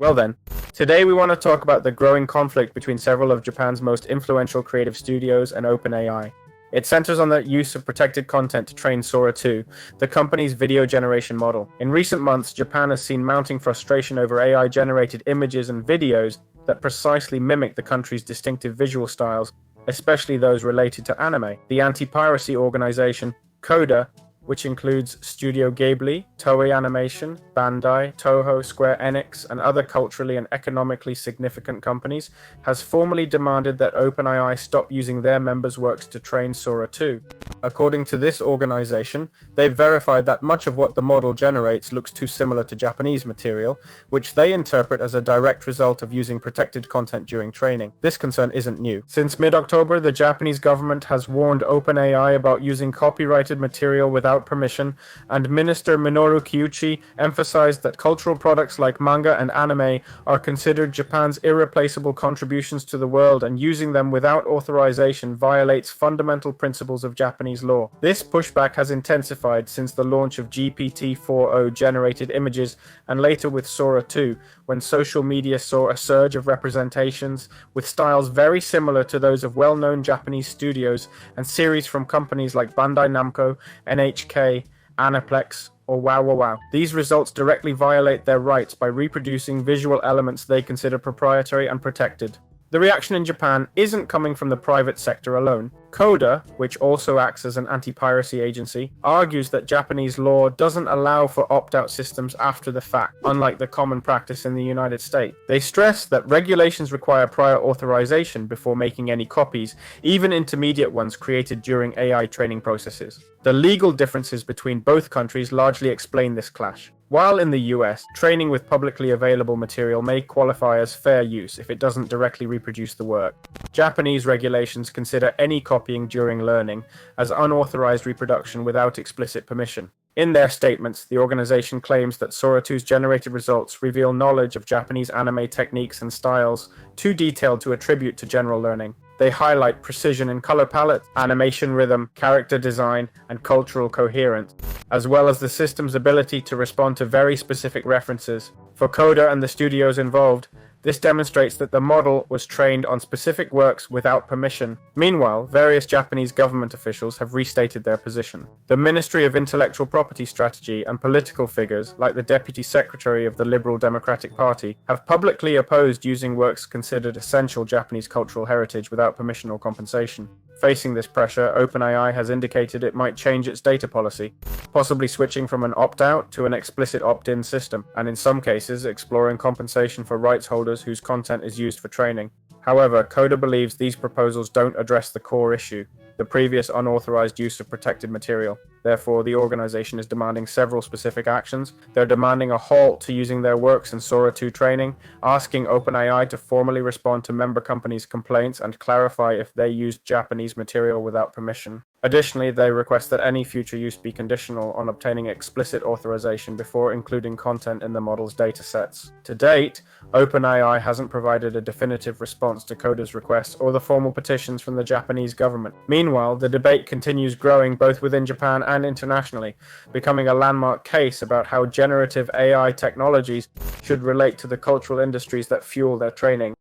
Well then, today we want to talk about the growing conflict between several of Japan's most influential creative studios and Openai. It centers on the use of protected content to train Sora 2, the company's video generation model. In recent months, Japan has seen mounting frustration over AI-generated images and videos that precisely mimic the country's distinctive visual styles, especially those related to anime. The anti-piracy organization, CODA, which includes Studio Ghibli, Toei Animation, Bandai, Toho, Square Enix, and other culturally and economically significant companies, has formally demanded that OpenAI stop using their members' works to train Sora 2. According to this organization, they've verified that much of what the model generates looks too similar to Japanese material, which they interpret as a direct result of using protected content during training. This concern isn't new. Since mid-October, the Japanese government has warned OpenAI about using copyrighted material without permission, and Minister Minoru Kiuchi emphasized that cultural products like manga and anime are considered Japan's irreplaceable contributions to the world, and using them without authorization violates fundamental principles of Japanese law. This pushback has intensified since the launch of GPT-4o generated images, and later with Sora 2, when social media saw a surge of representations with styles very similar to those of well-known Japanese studios and series from companies like Bandai Namco, NHK, Aniplex, or Wow Wow Wow. These results directly violate their rights by reproducing visual elements they consider proprietary and protected. The reaction in Japan isn't coming from the private sector alone. CODA, which also acts as an anti-piracy agency, argues that Japanese law doesn't allow for opt-out systems after the fact, unlike the common practice in the United States. They stress that regulations require prior authorization before making any copies, even intermediate ones created during AI training processes. The legal differences between both countries largely explain this clash. While in the US, training with publicly available material may qualify as fair use if it doesn't directly reproduce the work, Japanese regulations consider any copying during learning as unauthorized reproduction without explicit permission. In their statements, the organization claims that Sora 2's generated results reveal knowledge of Japanese anime techniques and styles too detailed to attribute to general learning. They highlight precision in color palette, animation rhythm, character design, and cultural coherence, as well as the system's ability to respond to very specific references. For CODA and the studios involved, this demonstrates that the model was trained on specific works without permission. Meanwhile, various Japanese government officials have restated their position. The Ministry of Intellectual Property Strategy and political figures, like the Deputy Secretary of the Liberal Democratic Party, have publicly opposed using works considered essential Japanese cultural heritage without permission or compensation. Facing this pressure, OpenAI has indicated it might change its data policy, possibly switching from an opt-out to an explicit opt-in system, and in some cases exploring compensation for rights holders whose content is used for training. However, CODA believes these proposals don't address the core issue, the previous unauthorized use of protected material. Therefore, the organization is demanding several specific actions. They're demanding a halt to using their works in Sora 2 training, asking OpenAI to formally respond to member companies' complaints and clarify if they used Japanese material without permission. Additionally, they request that any future use be conditional on obtaining explicit authorization before including content in the model's datasets. To date, OpenAI hasn't provided a definitive response to CODA's request or the formal petitions from the Japanese government. Meanwhile, the debate continues growing both within Japan and internationally, becoming a landmark case about how generative AI technologies should relate to the cultural industries that fuel their training.